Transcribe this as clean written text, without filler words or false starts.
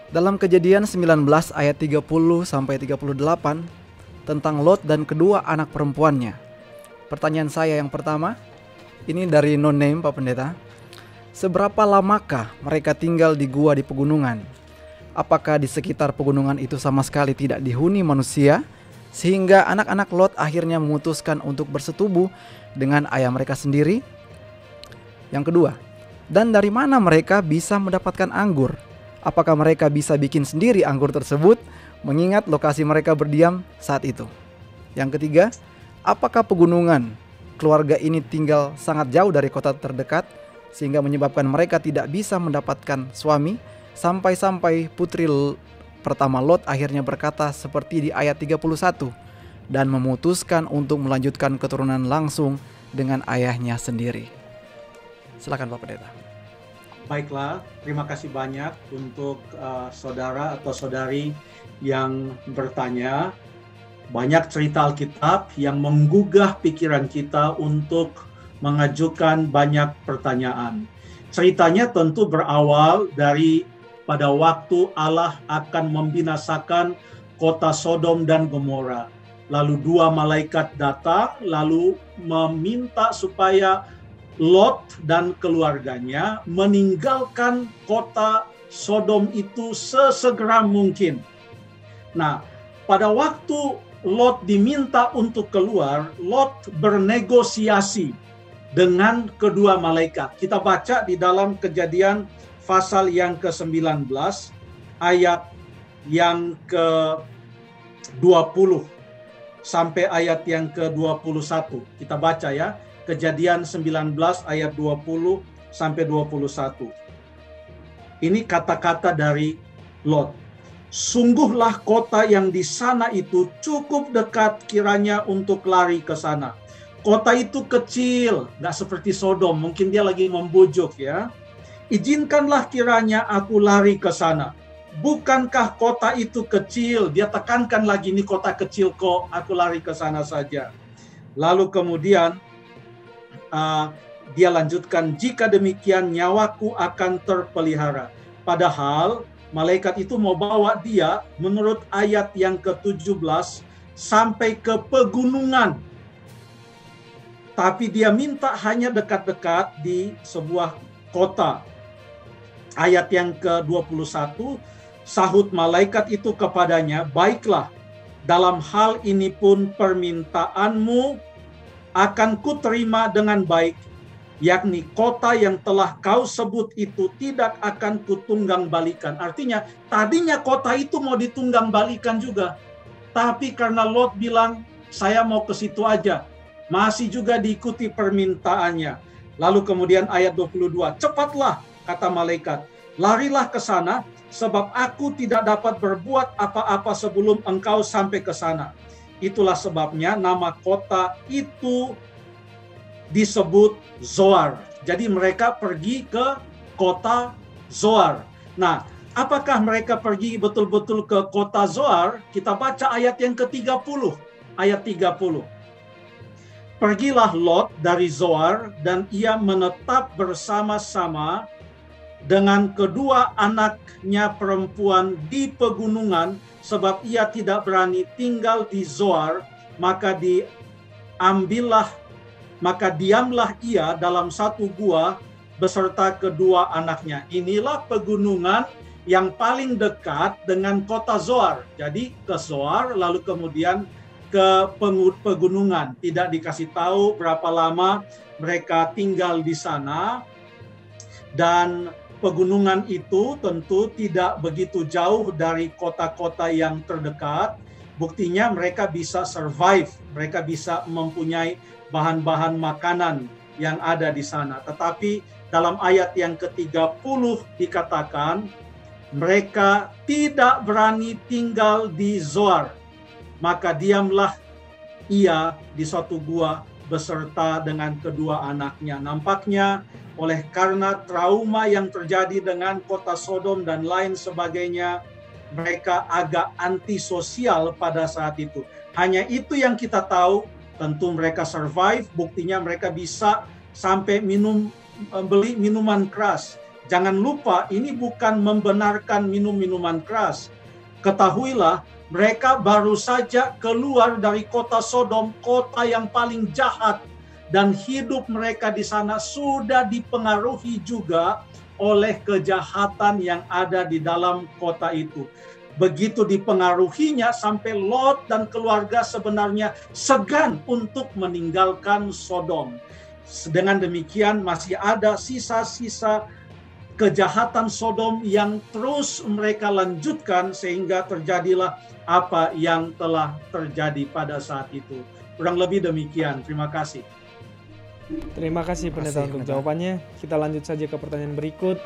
Dalam Kejadian 19 ayat 30 sampai 38 tentang Lot dan kedua anak perempuannya. Pertanyaan saya yang pertama, ini dari no name Pak Pendeta. Seberapa lamakah mereka tinggal di gua di pegunungan? Apakah di sekitar pegunungan itu sama sekali tidak dihuni manusia, sehingga anak-anak Lot akhirnya memutuskan untuk bersetubuh dengan ayah mereka sendiri? Yang kedua, dan dari mana mereka bisa mendapatkan anggur? Apakah mereka bisa bikin sendiri anggur tersebut, mengingat lokasi mereka berdiam saat itu? Yang ketiga, apakah pegunungan keluarga ini tinggal sangat jauh dari kota terdekat, sehingga menyebabkan mereka tidak bisa mendapatkan suami, sampai-sampai putri pertama Lot akhirnya berkata seperti di ayat 31, dan memutuskan untuk melanjutkan keturunan langsung dengan ayahnya sendiri. Silakan Pak Pendeta. Baiklah, terima kasih banyak untuk saudara atau saudari yang bertanya. Banyak cerita Alkitab yang menggugah pikiran kita untuk mengajukan banyak pertanyaan. Ceritanya tentu berawal dari pada waktu Allah akan membinasakan kota Sodom dan Gomora. Lalu dua malaikat datang lalu meminta supaya Lot dan keluarganya meninggalkan kota Sodom itu sesegera mungkin. Nah, pada waktu Lot diminta untuk keluar, Lot bernegosiasi dengan kedua malaikat. Kita baca di dalam Kejadian pasal yang ke-19 ayat yang ke-20 sampai ayat yang ke-21. Kita baca ya. Kejadian 19 ayat 20 sampai 21. Ini kata-kata dari Lot. Sungguhlah kota yang di sana itu cukup dekat kiranya untuk lari ke sana. Kota itu kecil, nggak seperti Sodom. Mungkin dia lagi membujuk ya. Izinkanlah kiranya aku lari ke sana. Bukankah kota itu kecil? Dia tekankan lagi, ini kota kecil kok, aku lari ke sana saja. Lalu kemudian dia lanjutkan, jika demikian nyawaku akan terpelihara. Padahal malaikat itu mau bawa dia menurut ayat yang ke-17 sampai ke pegunungan. Tapi dia minta hanya dekat-dekat di sebuah kota. Ayat yang ke-21, sahut malaikat itu kepadanya, baiklah, dalam hal ini pun permintaanmu akan kuterima dengan baik, yakni kota yang telah kau sebut itu tidak akan kutunggang balikan. Artinya tadinya kota itu mau ditunggang balikan juga, tapi karena Lot bilang saya mau ke situ aja, masih juga diikuti permintaannya. Lalu kemudian ayat 22, cepatlah kata malaikat, larilah ke sana, sebab aku tidak dapat berbuat apa-apa sebelum engkau sampai ke sana. Itulah sebabnya nama kota itu disebut Zoar. Jadi mereka pergi ke kota Zoar. Nah, apakah mereka pergi betul-betul ke kota Zoar? Kita baca ayat yang ke-30. Ayat 30. Pergilah Lot dari Zoar dan ia menetap bersama-sama dengan kedua anaknya perempuan di pegunungan, sebab ia tidak berani tinggal di Zoar, maka diamlah ia dalam satu gua beserta kedua anaknya. Inilah pegunungan yang paling dekat dengan kota Zoar. Jadi ke Zoar lalu kemudian ke pegunungan. Tidak dikasih tahu berapa lama mereka tinggal di sana. Dan pegunungan itu tentu tidak begitu jauh dari kota-kota yang terdekat. Buktinya mereka bisa survive, mereka bisa mempunyai bahan-bahan makanan yang ada di sana. Tetapi dalam ayat yang ke-30 dikatakan, mereka tidak berani tinggal di Zoar. Maka diamlah ia di suatu gua beserta dengan kedua anaknya. Nampaknya oleh karena trauma yang terjadi dengan kota Sodom dan lain sebagainya, mereka agak antisosial pada saat itu. Hanya itu yang kita tahu. Tentu mereka survive, buktinya mereka bisa sampai beli minuman keras. Jangan lupa, ini bukan membenarkan minum-minuman keras. Ketahuilah, mereka baru saja keluar dari kota Sodom, kota yang paling jahat, dan hidup mereka di sana sudah dipengaruhi juga oleh kejahatan yang ada di dalam kota itu. Begitu dipengaruhinya sampai Lot dan keluarga sebenarnya segan untuk meninggalkan Sodom. Dengan demikian masih ada sisa-sisa kejahatan Sodom yang terus mereka lanjutkan sehingga terjadilah apa yang telah terjadi pada saat itu. Kurang lebih demikian. Terima kasih. Terima kasih pendeta untuk jawabannya. Kita lanjut saja ke pertanyaan berikut.